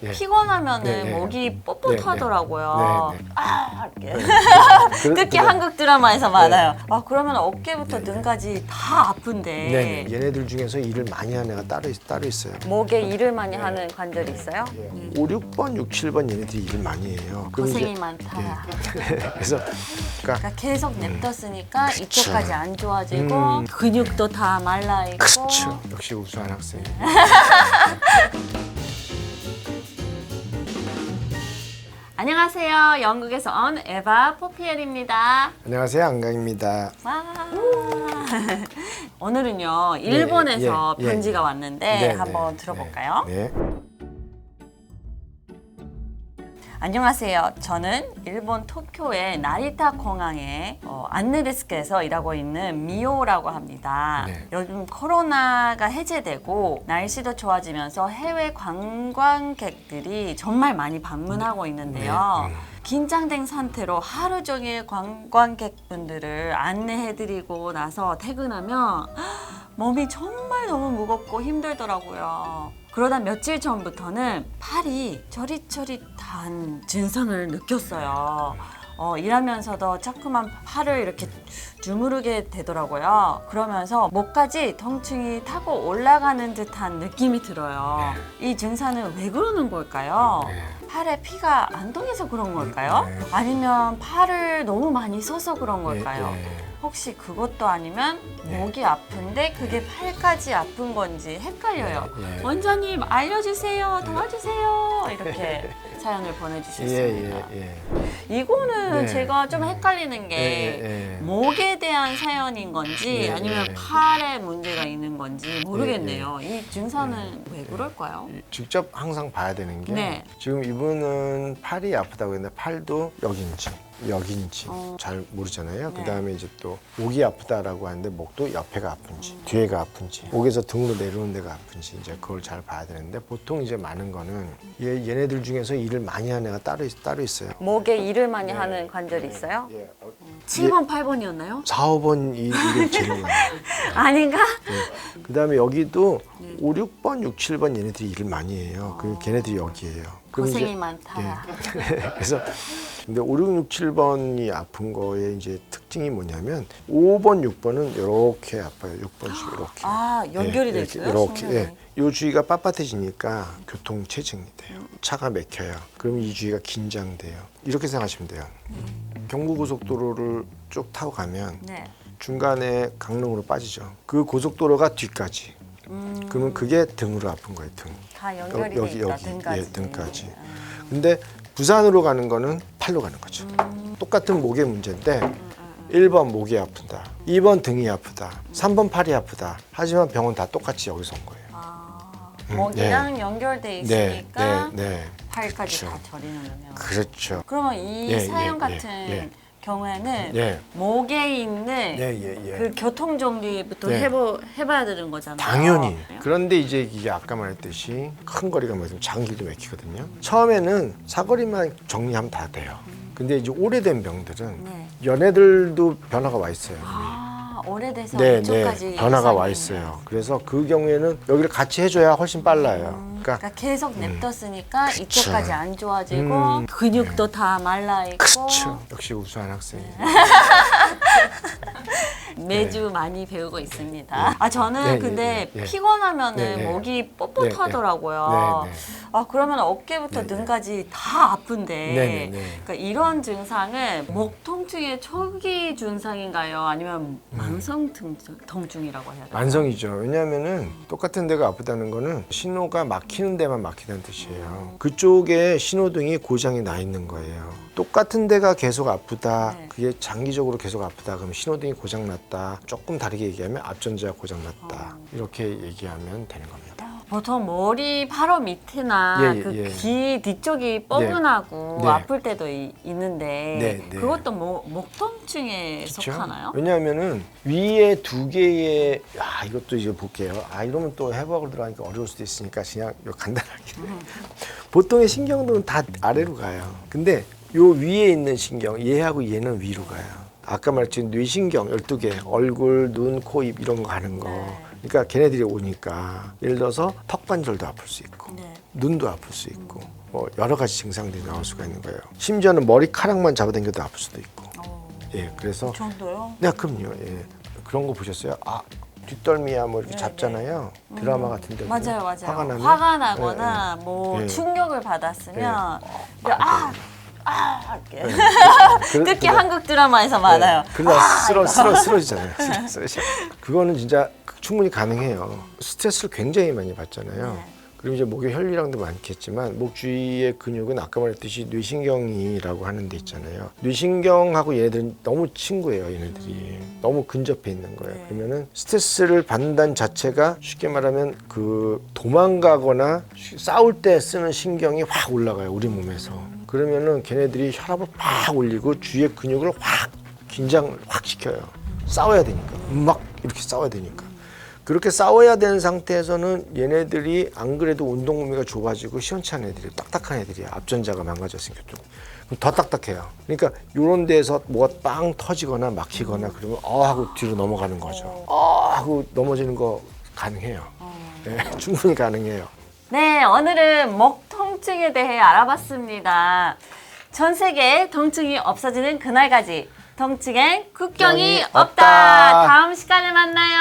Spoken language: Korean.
예. 피곤하면은 네, 목이 뻣뻣하더라고요. 네, 네. 아, 이렇게. 그, 특히 한국 드라마에서 많아요. 아, 그러면 어깨부터 등까지 다 아픈데 네네. 얘네들 중에서 일을 많이 하는 애가 따로 있어요. 목에 일을 많이 하는 관절이 있어요? 5, 6번, 6, 7번 얘네들이 일을 많이 해요. 그럼 고생이 이제- 많다. 그래서 그러니까 계속 냅뒀으니까 그쵸. 이쪽까지 안 좋아지고 근육도 다 말라있고 그렇죠. 역시 우수한 학생. 안녕하세요. 영국에서 온 에바 포피엘입니다. 안녕하세요, 안강입니다. 와. 오늘은요 일본에서 예, 예, 예. 편지가 왔는데 네, 한번 네, 들어볼까요? 네. 안녕하세요. 저는 일본 도쿄의 나리타 공항에 안내데스크에서 일하고 있는 미호라고 합니다. 네. 요즘 코로나가 해제되고 날씨도 좋아지면서 해외 관광객들이 정말 많이 방문하고 있는데요. 긴장된 상태로 하루 종일 관광객분들을 안내해드리고 나서 퇴근하면 몸이 정말 너무 무겁고 힘들더라고요. 그러다 며칠 전부터는 팔이 저릿저릿한 증상을 느꼈어요. 일하면서도 자꾸만 팔을 이렇게 주무르게 되더라고요. 그러면서 목까지 통증이 타고 올라가는 듯한 느낌이 들어요. 이 증상은 왜 그러는 걸까요? 팔에 피가 안 통해서 그런 걸까요? 네. 아니면 팔을 너무 많이 써서 그런 걸까요? 예. 혹시 그것도 아니면 목이 아픈데 그게 팔까지 아픈 건지 헷갈려요. 예. 원장님 알려주세요. 도와주세요. 이렇게 사연을 보내주셨습니다. 이거는 네. 제가 좀 헷갈리는 게 예. 목에 대한 사연인 건지 네, 아니면 네. 팔에 문제가 있는 건지 모르겠네요. 이 증상은 왜 그럴까요? 직접 항상 봐야 되는 게 네. 지금 이분은 팔이 아프다고 했는데 팔도 여긴지 잘 모르잖아요. 네. 그다음에 이제 또 목이 아프다라고 하는데 목도 옆에가 아픈지 뒤에가 아픈지 목에서 등으로 내려오는 데가 아픈지 이제 그걸 잘 봐야 되는데 보통 이제 많은 거는 얘네들 중에서 일을 많이 하는 애가 따로 있어요. 목에 일을 많이 하는 관절이 있어요? 예. 7번, 8번이었나요? 4, 5번 일이 제일 많아요. 아닌가? 그다음에 여기도 5, 6번, 6, 7번 얘네들이 일을 많이 해요. 그 걔네들이 여기예요. 그럼 고생이 이제- 많다. 그래서 근데 5, 6, 6, 7번이 아픈 거의 이제 특징이 뭐냐면 5번, 6번은 이렇게 아파요. 6번씩 이렇게. 아, 연결이 돼 있어요? 이렇게. 신경이? 예. 이 주위가 빳빳해지니까 교통체증이 돼요. 차가 막혀요. 그럼 이 주위가 긴장돼요. 이렇게 생각하시면 돼요. 경부고속도로를 쭉 타고 가면 네. 중간에 강릉으로 빠지죠. 그 고속도로가 뒤까지. 그러면 그게 등으로 아픈 거예요. 등. 다 연결이 돼 있다, 등까지. 예, 등까지. 근데 부산으로 가는 거는 팔로 가는 거죠. 똑같은 목의 문제인데 1번 목이 아프다, 2번 등이 아프다, 3번 팔이 아프다. 하지만 병원 다 똑같이 여기서 온 거예요. 목이랑 연결돼 있으니까 네. 팔까지 그렇죠. 다 저리는군요. 그렇죠. 그러면 이 예, 사연 예, 같은 예. 경우에는 예. 목에 있는 예. 그 교통 정리부터 네. 해봐야 되는 거잖아요. 당연히. 그런데 이제 이게 아까 말했듯이 큰 거리가 막히면 작은 길도 막히거든요. 처음에는 사거리만 정리하면 다 돼요. 근데 이제 오래된 병들은 네. 연애들도 변화가 와 있어요. 아, 오래돼서 네, 이쪽까지 변화가 와 이상이 있어요. 그래서 그 경우에는 여기를 같이 해줘야 훨씬 빨라요. 그러니까 계속 냅뒀으니까 그쵸. 이쪽까지 안 좋아지고 근육도 다 말라있고 그렇죠. 역시 우수한 학생. 매주 많이 배우고 있습니다. 아 저는 예, 근데 예, 예. 피곤하면은 네, 네. 목이 뻣뻣하더라고요. 네, 네. 아 그러면 어깨부터 네, 네. 등까지 다 아픈데 네, 네. 그러니까 이런 증상은 목 통증의 초기 증상인가요? 아니면 만성 통증이라고 해야 되나요? 만성이죠. 왜냐하면은 똑같은 데가 아프다는 거는 신호가 막히는 데만 막히다는 뜻이에요. 그쪽에 신호등이 고장이 나 있는 거예요. 똑같은 데가 계속 아프다. 네. 그게 장기적으로 계속 아프다. 그럼 신호등이 고장 났다. 조금 다르게 얘기하면 앞전자가 고장 났다. 이렇게 얘기하면 되는 겁니다. 보통 머리 바로 밑이나 예, 예, 그 예. 귀 뒤쪽이 뻐근하고 네. 아플 때도 있는데 네, 네. 그것도 목 통증에 그렇죠? 속하나요? 왜냐하면은 위에 두 개의 이것도 이제 볼게요. 이러면 또 해부학을 들어가니까 어려울 수도 있으니까 그냥 간단하게. 보통의 신경들은 다 아래로 가요. 근데 요 위에 있는 신경, 얘하고 얘는 위로 가요. 아까 말했듯이 뇌신경 12개, 얼굴, 눈, 코, 입 이런 거 가는 거. 네. 그러니까 걔네들이 오니까 예를 들어서 턱 관절도 아플 수 있고 네. 눈도 아플 수 있고 뭐 여러 가지 증상들이 나올 수가 있는 거예요. 심지어는 머리카락만 잡아당겨도 아플 수도 있고. 예, 그래서 그 정도요? 네, 그럼요. 예. 그런 거 보셨어요? 아, 뒷덜미야 뭐 이렇게 잡잖아요. 드라마 같은 데 맞아요, 맞아요. 화가 나면 화가 나거나 뭐 예. 충격을 받았으면 예. 이렇게 그- 특히 그거- 한국 드라마에서 많아요. 그러다 쓰러지잖아요. 그거는 진짜 충분히 가능해요. 스트레스를 굉장히 많이 받잖아요. 네. 그리고 이제 목의 혈류량도 많겠지만 목 주위의 근육은 아까 말했듯이 뇌신경이라고 하는 데 있잖아요. 뇌신경하고 얘네들은 너무 친구예요. 얘네들이 너무 근접해 있는 거예요. 네. 그러면은 스트레스를 받는다는 자체가 쉽게 말하면 그 도망가거나 싸울 때 쓰는 신경이 확 올라가요. 우리 몸에서. 그러면은 걔네들이 혈압을 확 올리고 주위의 근육을 확 긴장을 확 시켜요. 싸워야 되니까. 막 이렇게 싸워야 되니까. 그렇게 싸워야 되는 상태에서는 얘네들이 안 그래도 운동 범위가 좁아지고 시원찮은 애들이 딱딱한 애들이야. 앞전자가 망가졌으니까 좀. 그럼 더 딱딱해요. 그러니까 이런 데에서 뭐가 빵 터지거나 막히거나 그러면 하고 뒤로 넘어가는 거죠. 하고 넘어지는 거 가능해요. 네, 충분히 가능해요. 네, 오늘은 목 통증에 대해 알아봤습니다. 전 세계에 통증이 없어지는 그날까지 통증엔 국경이 국경이 없다. 없다. 다음 시간에 만나요.